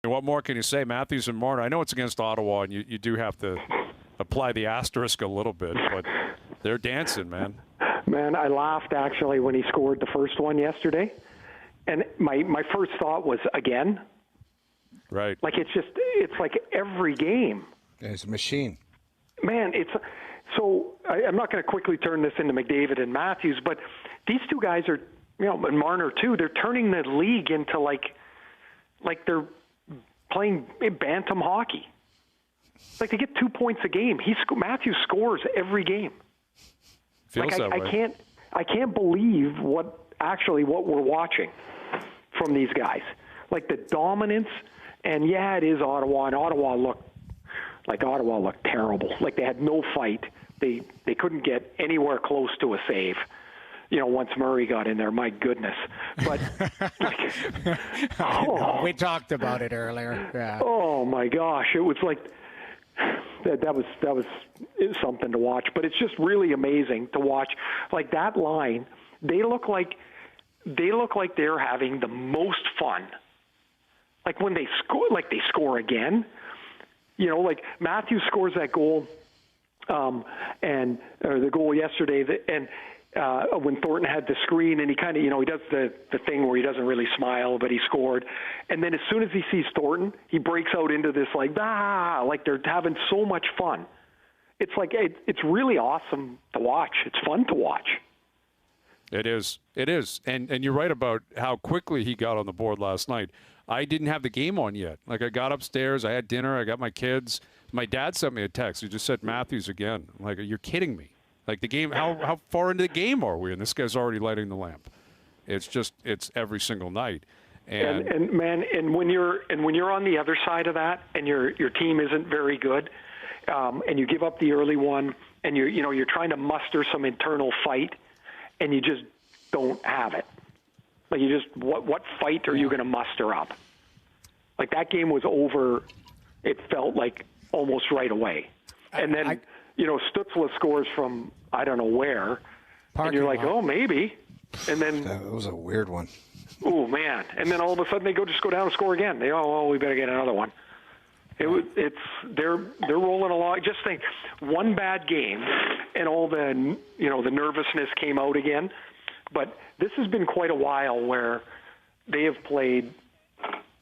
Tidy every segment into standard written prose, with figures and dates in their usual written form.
What more can you say? Matthews and Marner, I know it's against Ottawa, and you do have to apply the asterisk a little bit, but they're dancing, man. Man, I laughed, actually, when he scored the first one yesterday. And my first thought was, again? Right. Like, it's like every game. It's a machine. Man, so I'm not going to quickly turn this into McDavid and Matthews, but these two guys are, and Marner too, they're turning the league into like they're playing Bantam hockey. Like, they get 2 points a game. Matthews scores every game. Feels that way. I can't believe what we're watching from these guys. Like, the dominance, and yeah, it is Ottawa, and Ottawa looked terrible. Like, they had no fight. They couldn't get anywhere close to a save. Once Murray got in there, my goodness. But we talked about it earlier. Yeah. Oh my gosh, it was like that was something to watch. But it's just really amazing to watch. Like, that line, they look like they're having the most fun. Like, when they score again. Like, Matthews scores that goal, and the goal yesterday, and when Thornton had the screen, and he kind of, he does the thing where he doesn't really smile, but he scored. And then as soon as he sees Thornton, he breaks out into this like they're having so much fun. It's like it's really awesome to watch. It's fun to watch. It is. And you're right about how quickly he got on the board last night. I didn't have the game on yet. Like, I got upstairs, I had dinner, I got my kids. My dad sent me a text. He just said Matthews again. I'm like, you're kidding me. Like, the game, how far into the game are we? And this guy's already lighting the lamp. It's every single night. And when you're on the other side of that, and your team isn't very good, and you give up the early one, and you're trying to muster some internal fight, and you just don't have it. Like, what fight are you going to muster up? Like, that game was over, it felt like almost right away. And then, Stützle scores from I don't know where, and you're like, oh, maybe. And then that was a weird one. Oh, man. And then all of a sudden they just go down and score again. We better get another one. They're rolling along. Just think, one bad game and all the nervousness came out again. But this has been quite a while where they have played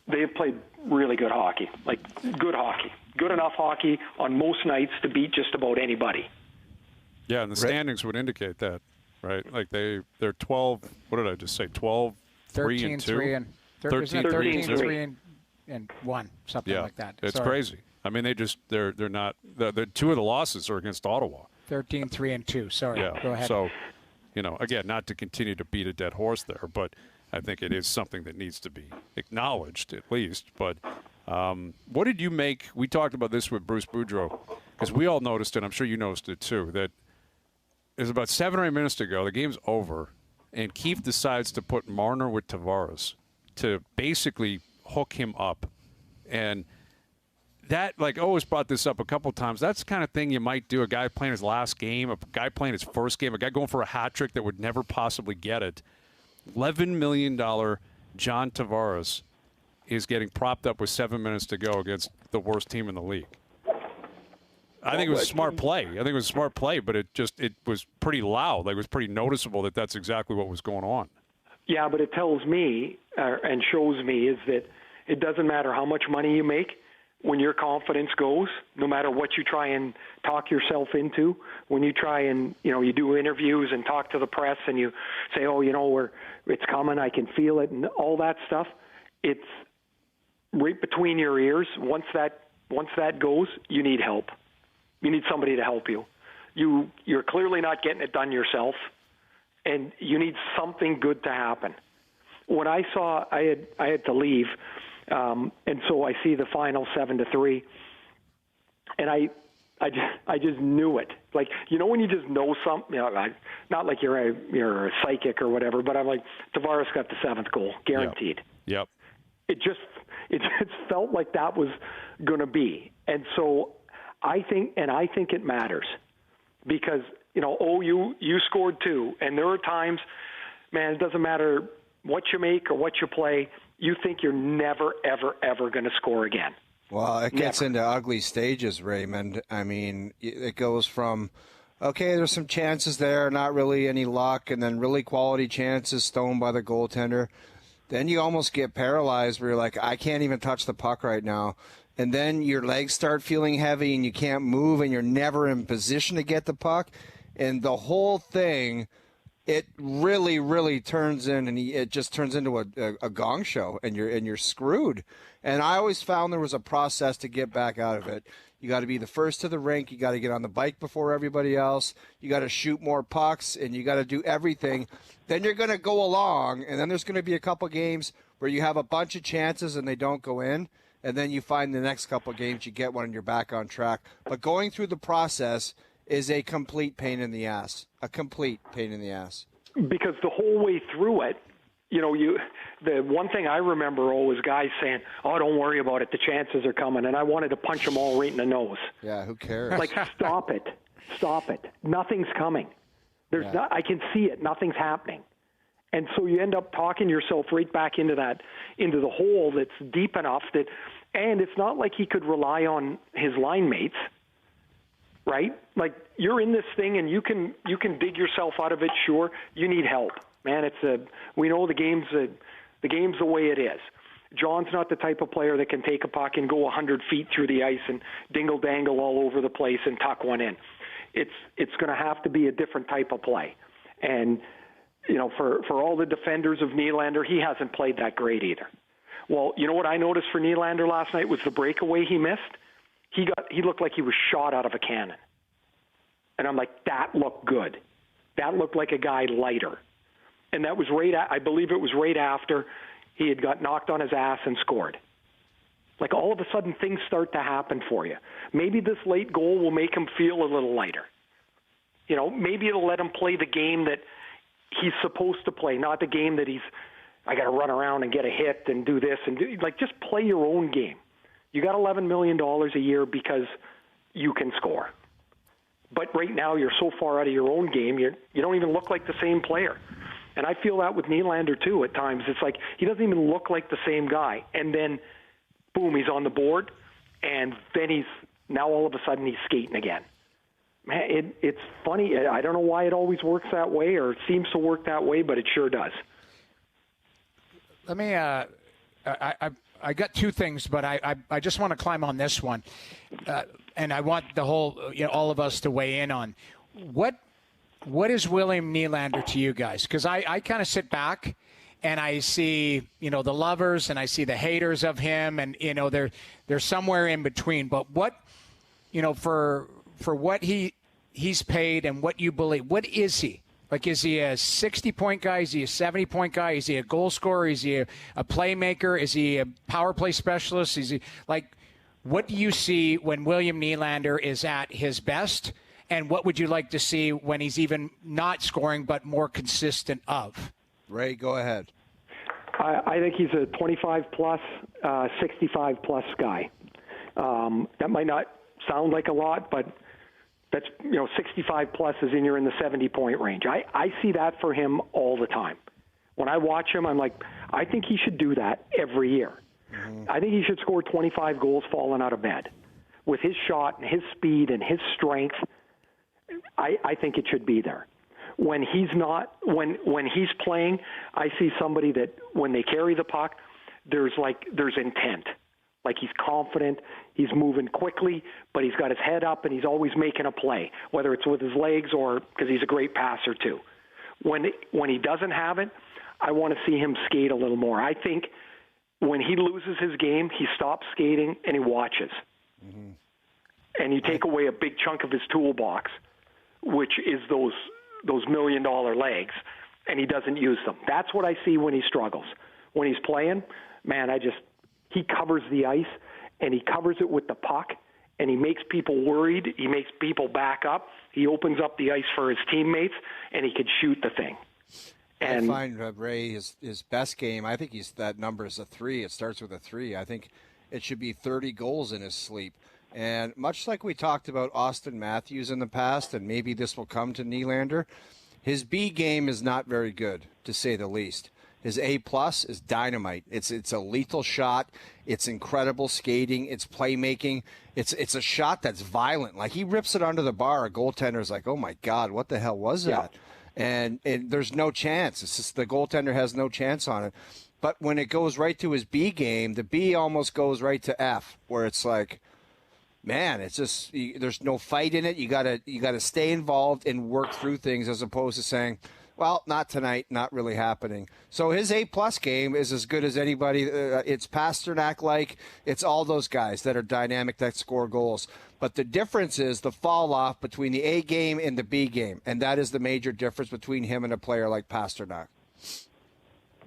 really good hockey, like good hockey, good enough hockey on most nights to beat just about anybody. Yeah, and the standings would indicate that, right? Like, they're 12. What did I just say? 12, 3 and 2, 13, 3 and 1, something like that. It's crazy. I mean, they're not. The two of the losses are against Ottawa. 13, 3 and 2. Sorry, yeah. Go ahead. So, again, not to continue to beat a dead horse there, but I think it is something that needs to be acknowledged at least. But what did you make? We talked about this with Bruce Boudreau, because we all noticed it. I'm sure you noticed it too. That it was about 7 or 8 minutes ago. The game's over, and Keefe decides to put Marner with Tavares to basically hook him up. And that, like, always brought this up a couple times. That's the kind of thing you might do. A guy playing his last game, a guy playing his first game, a guy going for a hat trick that would never possibly get it. $11 million John Tavares is getting propped up with 7 minutes to go against the worst team in the league. I think it was a smart play. But it was pretty loud. Like, it was pretty noticeable that that's exactly what was going on. Yeah, but it tells me and shows me is that it doesn't matter how much money you make. When your confidence goes, no matter what you try and talk yourself into, when you try and, you do interviews and talk to the press and you say, it's coming, I can feel it, and all that stuff, it's right between your ears. Once that goes, you need help. You need somebody to help you. You're clearly not getting it done yourself, and you need something good to happen. When I saw I had to leave, and so I see the final 7-3, and I just knew it. Like, when you just know something, not like you're a psychic or whatever, but I'm like, Tavares got the 7th goal, guaranteed. Yep. It just felt like that was going to be, and so I think it matters because you scored 2, and there are times, man, it doesn't matter what you make or what you play. you think you're never, ever, ever going to score again. Well, it gets into ugly stages, Raymond. I mean, it goes from, okay, there's some chances there, not really any luck, and then really quality chances stoned by the goaltender. Then you almost get paralyzed where you're like, I can't even touch the puck right now. And then your legs start feeling heavy and you can't move and you're never in position to get the puck. And the whole thing, it really, really turns in, and it just turns into a gong show, and you're screwed. And I always found there was a process to get back out of it. You got to be the first to the rink. You got to get on the bike before everybody else. You got to shoot more pucks, and you got to do everything. Then you're going to go along, and then there's going to be a couple games where you have a bunch of chances and they don't go in, and then you find the next couple games you get one and you're back on track. But going through the process is a complete pain in the ass. A complete pain in the ass. Because the whole way through it, the one thing I remember always guys saying, "Oh, don't worry about it. The chances are coming." And I wanted to punch them all right in the nose. Yeah, who cares? Like, stop it. Nothing's coming. I can see it. Nothing's happening. And so you end up talking yourself right back into the hole that's deep enough that, and it's not like he could rely on his line mates. Right? Like, you're in this thing and you can dig yourself out of it. Sure, you need help, man. We know the game's the way it is. John's not the type of player that can take a puck and go 100 feet through the ice and dingle dangle all over the place and tuck one in. It's going to have to be a different type of play. And for all the defenders of Nylander, he hasn't played that great either. Well, you know what I noticed for Nylander last night was the breakaway he missed. He looked like he was shot out of a cannon. And I'm like, that looked good. That looked like a guy lighter. And that was I believe it was right after he had got knocked on his ass and scored. Like, all of a sudden things start to happen for you. Maybe this late goal will make him feel a little lighter. Maybe it'll let him play the game that he's supposed to play, not the game that I got to run around and get a hit and do this and just play your own game. You got $11 million a year because you can score. But right now you're so far out of your own game, you don't even look like the same player. And I feel that with Nylander too at times. It's like he doesn't even look like the same guy. And then, boom, he's on the board, and then now all of a sudden he's skating again. Man, it's funny. I don't know why it always works that way, or it seems to work that way, but it sure does. Let me I got two things, but I just want to climb on this one, and I want the whole all of us to weigh in on what is William Nylander to you guys? Because I kind of sit back and I see the lovers and I see the haters of him, and they're somewhere in between. But what for what he's paid and what you believe, what is he? Like, is he a 60-point guy? Is he a 70-point guy? Is he a goal scorer? Is he a playmaker? Is he a power play specialist? Is he what do you see when William Nylander is at his best? And what would you like to see when he's even not scoring but more consistent of? Ray, go ahead. I think he's a 25-plus, 65-plus guy. That might not sound like a lot, but that's 65 plus is you're in the 70-point range. I see that for him all the time. When I watch him, I'm like, I think he should do that every year. Mm-hmm. I think he should score 25 goals falling out of bed. With his shot and his speed and his strength, I think it should be there. When he's not, when he's playing, I see somebody that when they carry the puck, there's intent. Like, he's confident, he's moving quickly, but he's got his head up and he's always making a play, whether it's with his legs or because he's a great passer too. When he doesn't have it, I want to see him skate a little more. I think when he loses his game, he stops skating and he watches. Mm-hmm. And you take away a big chunk of his toolbox, which is those $1 million legs, and he doesn't use them. That's what I see when he struggles. When he's playing, man, he covers the ice, and he covers it with the puck, and he makes people worried. He makes people back up. He opens up the ice for his teammates, and he can shoot the thing. And I find Ray, his best game, I think that number is a 3. It starts with a 3. I think it should be 30 goals in his sleep. And much like we talked about Auston Matthews in the past, and maybe this will come to Nylander, his B game is not very good, to say the least. His A+ is dynamite. It's a lethal shot. It's incredible skating. It's playmaking. It's a shot that's violent. Like, he rips it under the bar. A goaltender's like, oh my God, what the hell was that? And there's no chance. It's just the goaltender has no chance on it. But when it goes right to his B game, the B almost goes right to F, where it's like, man, it's just there's no fight in it. You gotta stay involved and work through things, as opposed to saying, well, not tonight, not really happening. So his A+ game is as good as anybody. It's Pasternak-like. It's all those guys that are dynamic, that score goals. But the difference is the fall off between the A game and the B game, and that is the major difference between him and a player like Pasternak.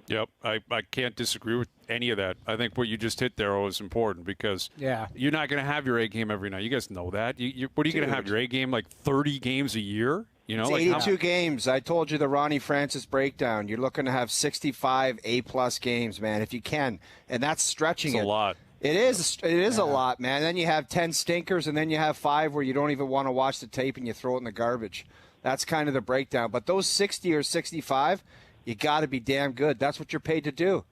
Yep, I can't disagree with any of that. I think what you just hit there was important, because you're not going to have your A game every night. You guys know that. What are you going to have, your A game like 30 games a year? You know, it's 82 games. I told you the Ronnie Francis breakdown. You're looking to have 65 A+ games, man, if you can. And that's stretching it. A lot. It is a lot, man. Then you have 10 stinkers, and then you have 5 where you don't even want to watch the tape and you throw it in the garbage. That's kind of the breakdown. But those 60 or 65, you got to be damn good. That's what you're paid to do.